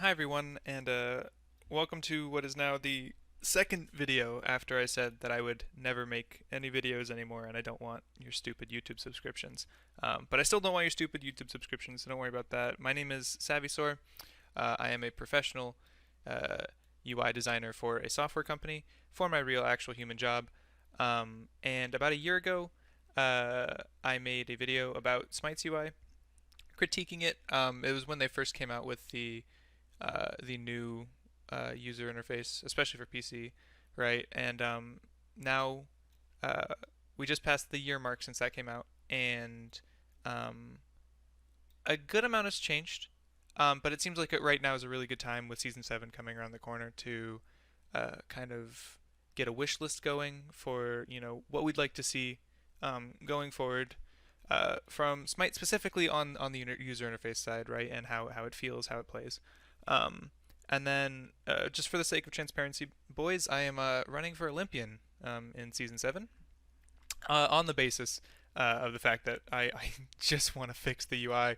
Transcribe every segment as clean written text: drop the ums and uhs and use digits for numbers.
Hi everyone, and welcome to what is now the second video after I said that I would never make any videos anymore and I don't want your stupid YouTube subscriptions. But I still don't want your stupid YouTube subscriptions, so don't worry about that. My name is Savisor. I am a professional UI designer for a software company for my real actual human job. And about a year ago, I made a video about Smite's UI, critiquing it. It was when they first came out with the new user interface, especially for PC, right? And now uh, we just passed the year mark since that came out, and um, a good amount has changed. But it seems like right now is a really good time with season 7 coming around the corner to kind of get a wish list going for what we'd like to see going forward from Smite, specifically on the user interface side, right, and how it feels, how it plays. Um, and then, just for the sake of transparency, boys, I am running for Olympian in season 7 on the basis of the fact that I just want to fix the UI.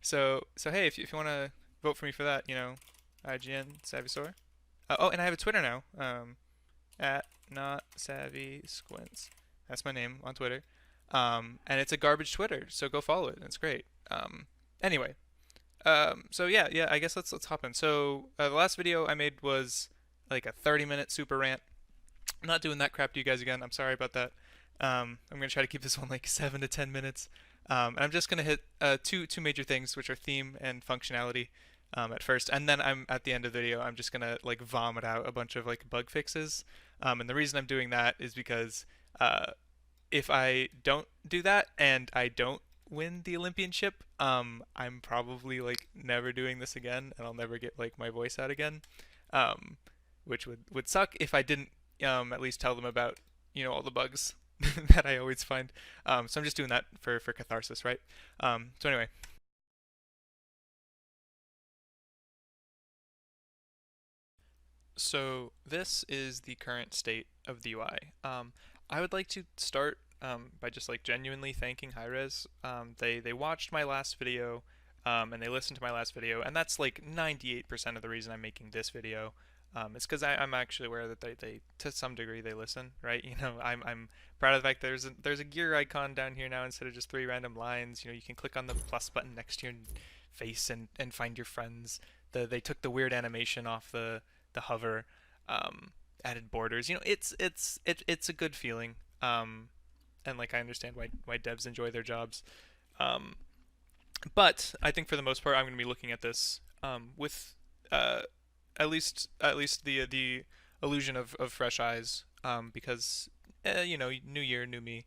So hey, if you want to vote for me for that, IGN Savisor. Oh, and I have a Twitter now, at not savvy squints. That's my name on Twitter. And it's a garbage Twitter, so go follow it. It's great. Anyway, so yeah, I guess let's hop in. So the last video I made was like a 30-minute super rant. I'm not doing that crap to you guys again. I'm sorry about that. I'm gonna try to keep this one like 7 to 10 minutes. And I'm just gonna hit two major things, which are theme and functionality at first, and then I'm at the end of the video. I'm just gonna like vomit out a bunch of like bug fixes. And the reason I'm doing that is because if I don't do that and I don't win the Olympianship, I'm probably like never doing this again, and I'll never get like my voice out again, um, which would suck if I didn't at least tell them about all the bugs that I always find. So I'm just doing that for catharsis, right? So anyway, so this is the current state of the UI. I would like to start by just like genuinely thanking Hi-Rez. They watched my last video, and they listened to my last video, and that's like 98% of the reason I'm making this video. It's because I'm actually aware that they to some degree they listen, right? I'm proud of the fact there's a gear icon down here now instead of just three random lines. You can click on the plus button next to your face and find your friends. They took the weird animation off the hover, added borders. It's a good feeling. And like I understand why devs enjoy their jobs. Um, but I think for the most part, I'm going to be looking at this with uh, at least the illusion of fresh eyes, because new year, new me,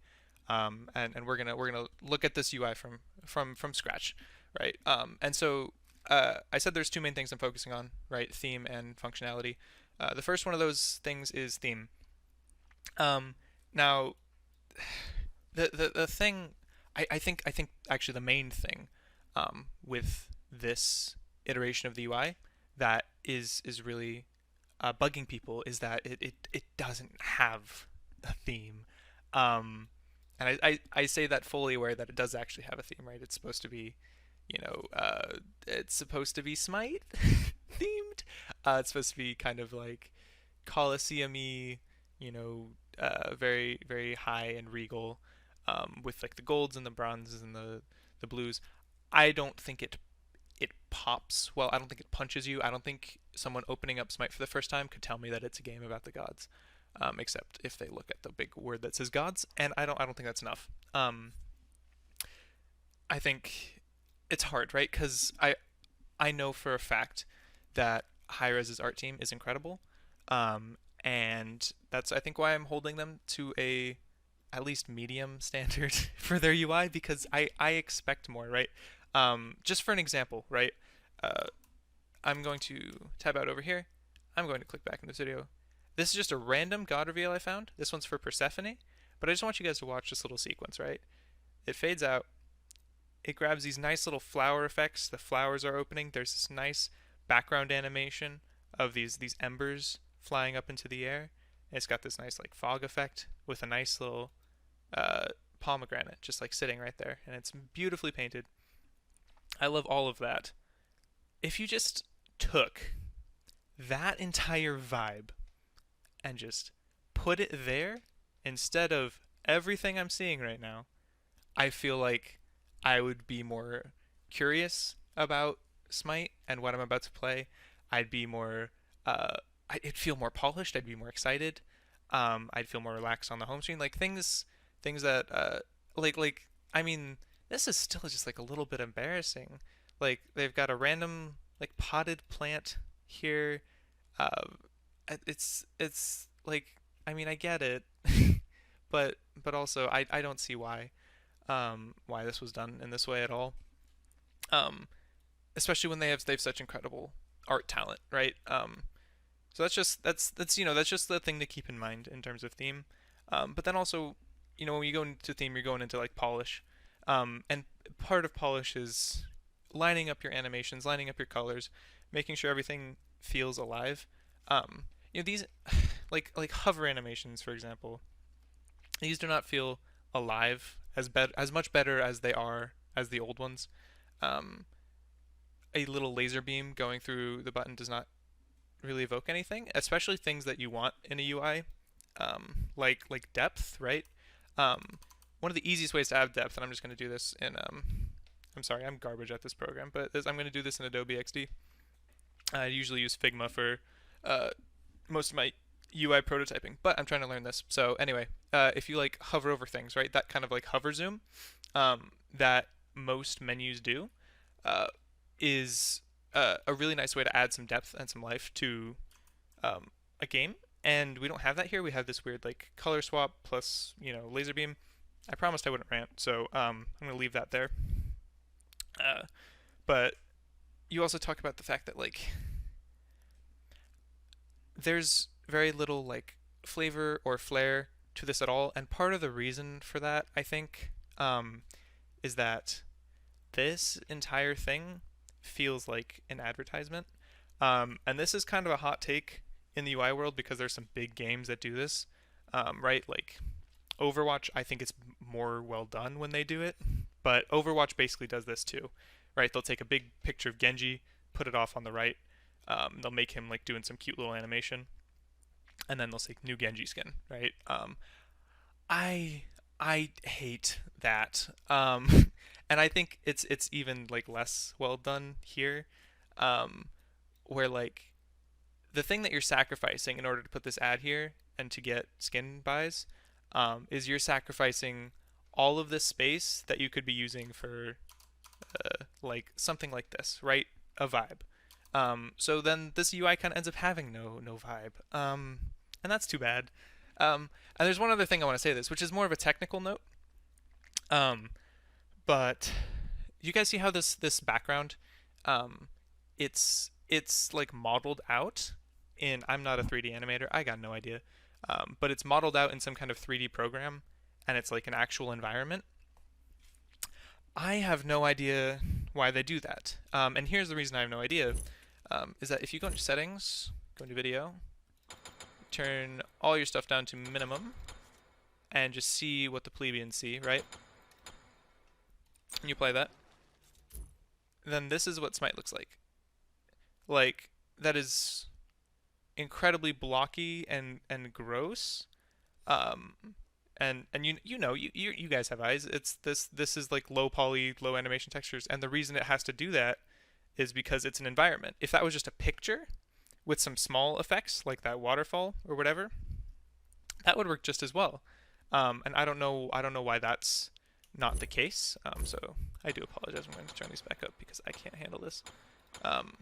and we're gonna look at this UI from scratch, right? And so I said there's two main things I'm focusing on, right? Theme and functionality. The first one of those things is theme. Now, the thing, I think actually the main thing with this iteration of the UI that is really bugging people is that it doesn't have a theme. Um, and I say that fully aware that it does actually have a theme, right? It's supposed to be, it's supposed to be Smite themed. It's supposed to be kind of like Coliseum-y, very very high and regal, with like the golds and the bronzes and the blues. I don't think it pops well. I don't think it punches you. I don't think someone opening up Smite for the first time could tell me that it's a game about the gods, except if they look at the big word that says gods, and I don't think that's enough. I think it's hard, right? Because I know for a fact that Hi-Rez's art team is incredible, and that's I think why I'm holding them to a at least medium standard for their UI, because I expect more, right? Just for an example, right? Uh, I'm going to tab out over here. I'm going to click back in this video. This is just a random god reveal I found. This one's for Persephone, but I just want you guys to watch this little sequence, right? It fades out. It grabs these nice little flower effects. The flowers are opening. There's this nice background animation of these embers flying up into the air. And it's got this nice like fog effect with a nice little uh, pomegranate just like sitting right there, and it's beautifully painted. I love all of that. If you just took that entire vibe and just put it there instead of everything I'm seeing right now, I feel like I would be more curious about Smite and what I'm about to play. I'd be more, uh, I'd feel more polished. I'd be more excited. I'd feel more relaxed on the home screen. Like things that, like, I mean, this is still just like a little bit embarrassing. Like they've got a random like potted plant here. Uh, it's like, I mean, I get it, but also I don't see why this was done in this way at all. Um, Especially when they've such incredible art talent, right? So that's that's just the thing to keep in mind in terms of theme. But then also, when you go into theme, you're going into like polish, and part of polish is lining up your animations, lining up your colors, making sure everything feels alive. These like hover animations, for example, these do not feel alive as much better as they are as the old ones. Um, a little laser beam going through the button does not really evoke anything, especially things that you want in a UI, like depth, right? One of the easiest ways to add depth, and I'm just going to do this in I'm sorry, I'm garbage at this program, but I'm going to do this in Adobe XD. I usually use Figma for uh, most of my UI prototyping, but I'm trying to learn this. So anyway, if you like hover over things, right, that kind of like hover zoom that most menus do, uh, is a really nice way to add some depth and some life to a game. And we don't have that here. We have this weird like color swap plus laser beam. I promised I wouldn't rant, so I'm gonna leave that there. But you also talk about the fact that like there's very little like flavor or flair to this at all, and part of the reason for that, I think, is that this entire thing feels like an advertisement. And this is kind of a hot take in the UI world because there's some big games that do this, right? Like Overwatch, I think it's more well done when they do it, but Overwatch basically does this too, right? They'll take a big picture of Genji, put it off on the right. They'll make him like doing some cute little animation, and then they'll say new Genji skin, right? I I hate that. And I think it's even like less well done here, um, where like the thing that you're sacrificing in order to put this ad here and to get skin buys, is you're sacrificing all of this space that you could be using for like something like this, right? A vibe. So then this UI kind of ends up having no vibe, and that's too bad. And there's one other thing I want to say this, which is more of a technical note. Um, but you guys see how this background, um, it's like modeled out in. I'm not a 3D animator. I got no idea. But it's modeled out in some kind of 3D program, and it's like an actual environment. I have no idea why they do that. And here's the reason I have no idea, is that if you go into settings, go into video, turn all your stuff down to minimum, and just see what the plebeians see, right? And you play that, then this is what Smite looks like. Like, that is incredibly blocky and gross. Um, and you guys have eyes. It's this is like low poly, low animation textures, and the reason it has to do that is because it's an environment. If that was just a picture with some small effects like that waterfall or whatever, that would work just as well. And I don't know why that's not the case. So I do apologize. I'm going to turn these back up because I can't handle this. Um,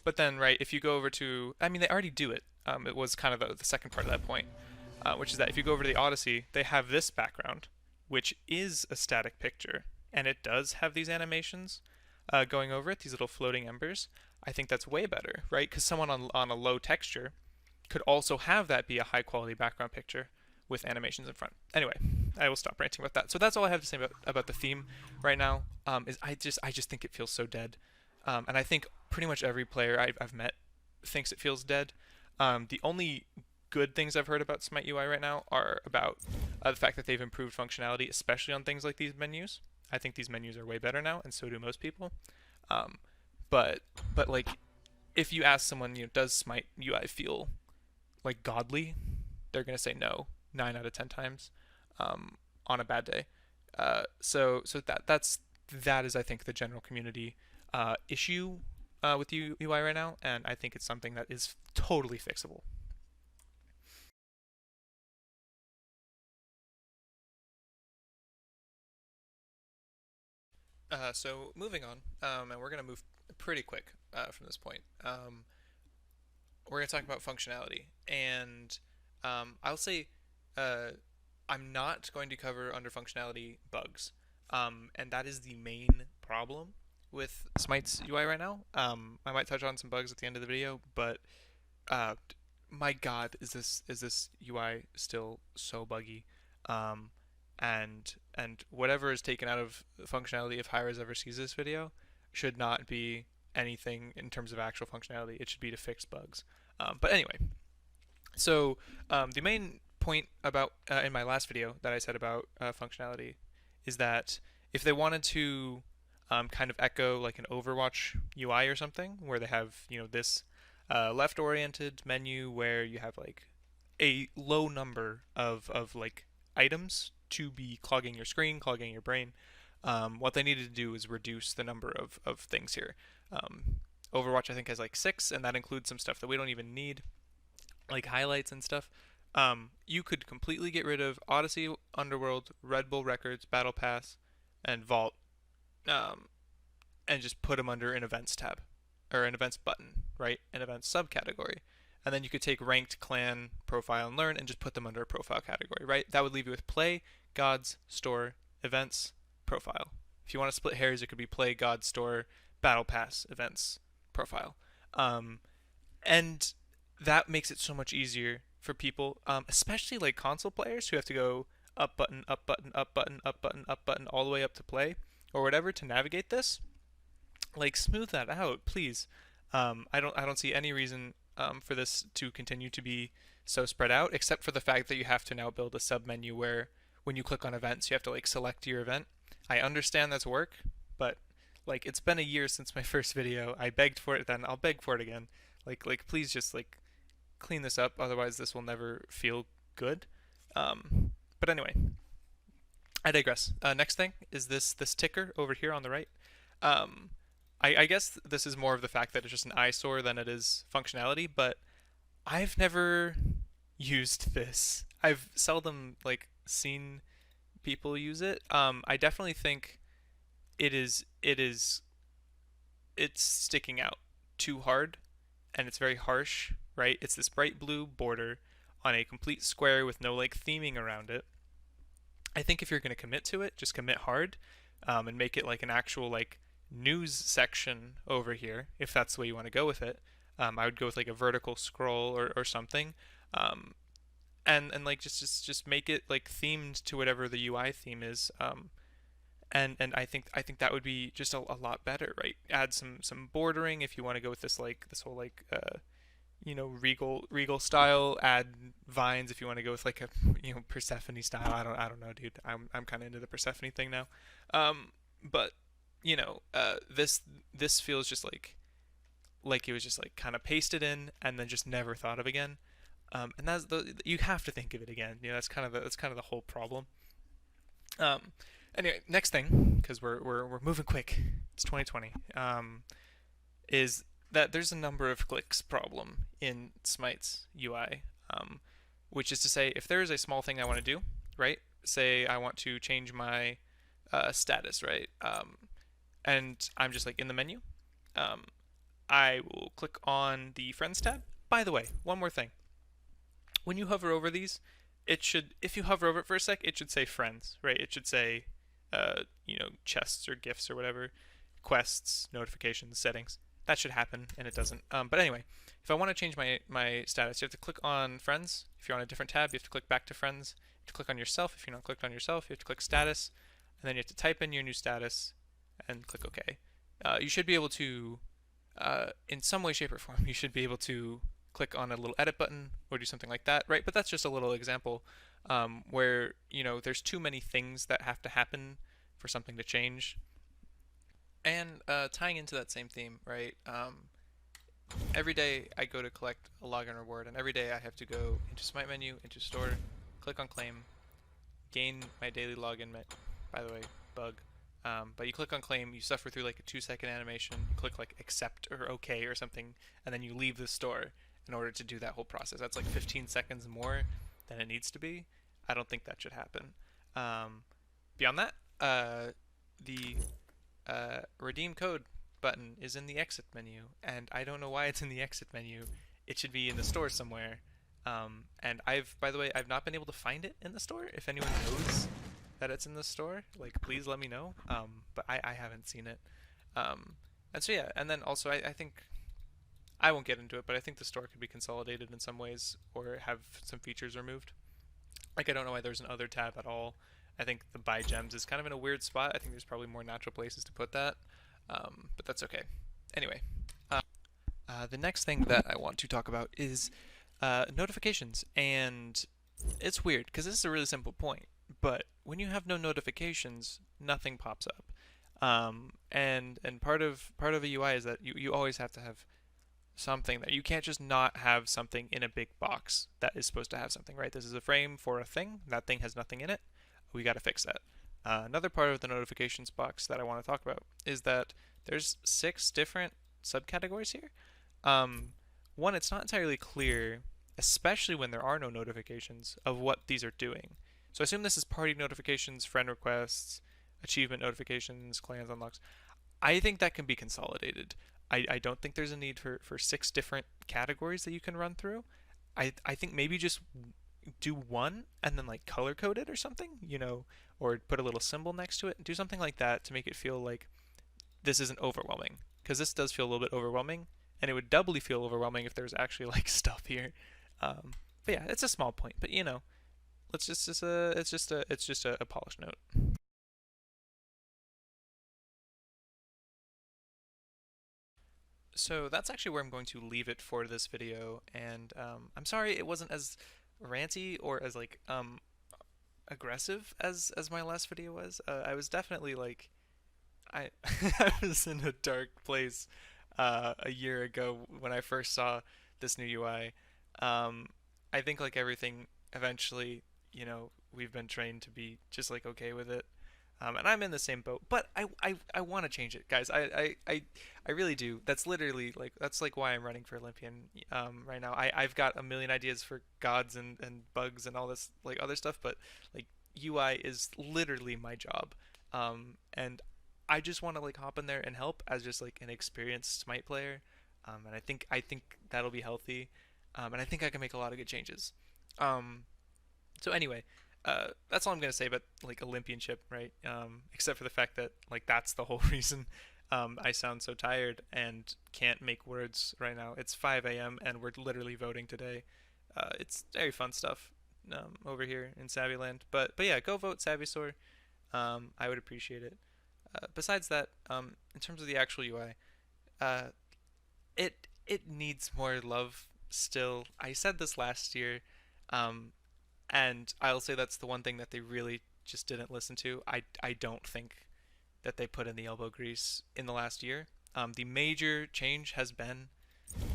but then, right, if you go over to, I mean, they already do it. It was kind of the second part of that point, which is that if you go over to the Odyssey, they have this background, which is a static picture, and it does have these animations going over it, these little floating embers. I think that's way better, right? Because someone on a low texture could also have that be a high quality background picture with animations in front. Anyway, I will stop ranting about that. So that's all I have to say about the theme right now. Is I just think it feels so dead, and I think pretty much every player I've met thinks it feels dead. The only good things I've heard about Smite UI right now are about the fact that they've improved functionality, especially on things like these menus. I think these menus are way better now, and so do most people. Um, but but like if you ask someone, does Smite UI feel like godly? They're gonna say no 9 out of 10 times on a bad day. So that is I think the general community issue with UI right now, and I think it's something that is totally fixable. So moving on, and we're gonna move pretty quick from this point. We're gonna talk about functionality, and I'll say uh, I'm not going to cover under functionality bugs, and that is the main problem with Smite's UI right now. I might touch on some bugs at the end of the video, but uh, my God, is this UI still so buggy? Um, and whatever is taken out of functionality, if Hyra's ever sees this video, should not be anything in terms of actual functionality. It should be to fix bugs. But anyway, so the main point about in my last video that I said about functionality is that if they wanted to kind of echo like an Overwatch UI or something, where they have this left-oriented menu where you have like a low number of like items to be clogging your screen, clogging your brain. What they needed to do is reduce the number of things here. Um, Overwatch I think has like 6, and that includes some stuff that we don't even need like highlights and stuff. You could completely get rid of Odyssey, Underworld, Red Bull Records, Battle Pass, and Vault, um, and just put them under an events tab or an events button, right? An events subcategory. And then you could take ranked, clan, profile, and learn and just put them under a profile category, right? That would leave you with play, gods, store, events, profile. If you want to split hairs, it could be play, gods, store, battle pass, events, profile. Um, and that makes it so much easier for people, especially like console players who have to go up button, up button, up button, up button, up button, all the way up to play or whatever to navigate this. Like smooth that out, please. I don't see any reason for this to continue to be so spread out, except for the fact that you have to now build a sub menu where when you click on events, you have to like select your event. I understand that's work, but like it's been a year since my first video. I begged for it then. I'll beg for it again. Like please just like clean this up, otherwise this will never feel good. But anyway, I digress. Next thing is this ticker over here on the right. Um, I guess this is more of the fact that it's just an eyesore than it is functionality, but I've never used this. I've seldom like seen people use it. I definitely think it's sticking out too hard, and it's very harsh, right? It's this bright blue border on a complete square with no like theming around it. I think if you're going to commit to it, just commit hard, and make it like an actual like news section over here, if that's the way you want to go with it. I would go with like a vertical scroll or something, um, and like just make it like themed to whatever the UI theme is. And I think that would be just a lot better, right? Add some bordering if you want to go with this whole like regal style. Add vines if you want to go with like a Persephone style. I don't know, dude. I'm kind of into the Persephone thing now. But this feels just like it was just like kind of pasted in and then just never thought of again. And you have to think of it again. That's kind of the whole problem. Um, anyway, next thing, because we're moving quick. It's 2020. Is that there's a number of clicks problem in Smite's UI, which is to say, if there is a small thing I want to do, right? Say I want to change my status, right? And I'm just like in the menu. Um, I will click on the Friends tab. By the way, one more thing. When you hover over these, it should, if you hover over it for a sec, it should say Friends, right? It should say, chests or gifts or whatever, quests, notifications, settings. That should happen, and it doesn't. But anyway, if I want to change my status, you have to click on Friends. If you're on a different tab, you have to click back to Friends. You have to click on Yourself. If you're not clicked on Yourself, you have to click Status, and then you have to type in your new status and click OK. You should be able to, in some way, shape, or form, you should be able to click on a little edit button or do something like that, right? But that's just a little example where there's too many things that have to happen for something to change. And tying into that same theme, right? Every day I go to collect a login reward, and every day I have to go into Smite menu, into store, click on claim, gain my daily login. By the way, bug. But you click on claim, you suffer through like a 2 second animation, you click like accept or okay or something, and then you leave the store in order to do that whole process. That's like 15 seconds more than it needs to be. I don't think that should happen. Um, Beyond that, the redeem code button is in the exit menu, and I don't know why it's in the exit menu. It should be in the store somewhere. And by the way, I've not been able to find it in the store. If anyone knows that it's in the store, like, please let me know. But I haven't seen it. And so yeah, and then also I think I won't get into it, but I think the store could be consolidated in some ways or have some features removed. Like I don't know why there's an other tab at all. I think the buy gems is kind of in a weird spot. I think there's probably more natural places to put that, but that's okay. Anyway, the next thing that I want to talk about is notifications, and it's weird because this is a really simple point. But when you have no notifications, nothing pops up. And part of a UI is that you always have to have something that you can't just not have something in a big box that is supposed to have something, right? This is a frame for a thing. That thing has nothing in it. We got to fix that. Another part of the notifications box that I want to talk about is that there's 6 different subcategories here. Um, One, it's not entirely clear, especially when there are no notifications, of what these are doing. So I assume this is party notifications, friend requests, achievement notifications, clans unlocks. I think that can be consolidated. I don't think there's a need for 6 different categories that you can run through. I think maybe just do one and then like color code it or something, or put a little symbol next to it. Do something like that to make it feel like this isn't overwhelming. Because this does feel a little bit overwhelming, and it would doubly feel overwhelming if there's actually like stuff here. Um, but yeah, it's a small point, but let's just it's just a polished note. So that's actually where I'm going to leave it for this video. And I'm sorry it wasn't as ranty or as like aggressive as my last video was. I was definitely like I I was in a dark place a year ago when I first saw this new UI. Um, I think like everything, eventually, we've been trained to be just like okay with it. And I'm in the same boat, but I want to change it, guys. I really do. That's like why I'm running for Olympian right now. I've got a million ideas for gods and bugs and all this like other stuff, but like UI is literally my job. And I just want to like hop in there and help as just like an experienced Smite player. And I think that'll be healthy. And I think I can make a lot of good changes. Um, so anyway, that's all I'm gonna say about like Olympianship, right? Except for the fact that like that's the whole reason I sound so tired and can't make words right now. It's 5 a.m. and we're literally voting today. It's very fun stuff over here in Savvyland. But yeah, go vote Savvysaur. I would appreciate it. Besides that, in terms of the actual UI, it needs more love still. I said this last year, um, and I'll say that's the one thing that they really just didn't listen to. I don't think that they put in the elbow grease in the last year. The major change has been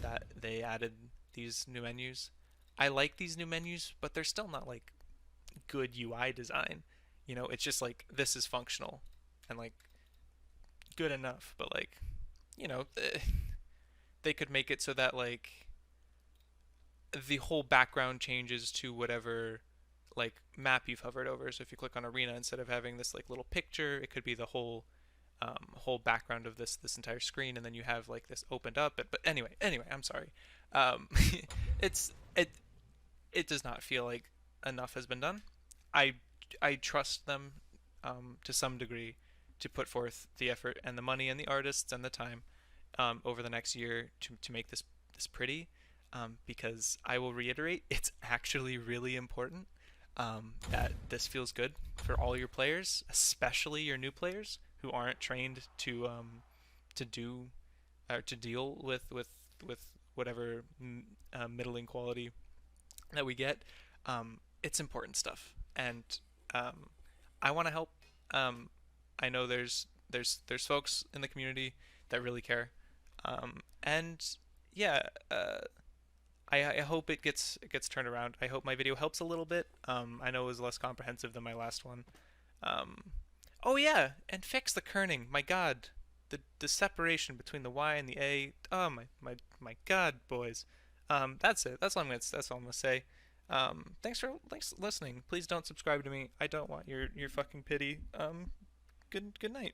that they added these new menus. I like these new menus, but they're still not like good UI design. It's just like this is functional and like good enough, but like, you know, they could make it so that like the whole background changes to whatever like map you've hovered over. So if you click on arena, instead of having this like little picture, it could be the whole background of this entire screen, and then you have like this opened up. But anyway, I'm sorry. Um, it's it does not feel like enough has been done. I I trust them to some degree to put forth the effort and the money and the artists and the time over the next year to make this pretty. Because I will reiterate, it's actually really important that this feels good for all your players, especially your new players who aren't trained to do or to deal with whatever middling quality that we get. It's important stuff, and um, I want to help. Um, I know there's there's folks in the community that really care. And yeah, I hope it gets turned around. I hope my video helps a little bit. I know it was less comprehensive than my last one. Um, oh yeah, and fix the kerning. My God, the separation between the Y and the A. Oh my God, boys. That's it. That's all I'm gonna say. Thanks for listening. Please don't subscribe to me. I don't want your fucking pity. Good night.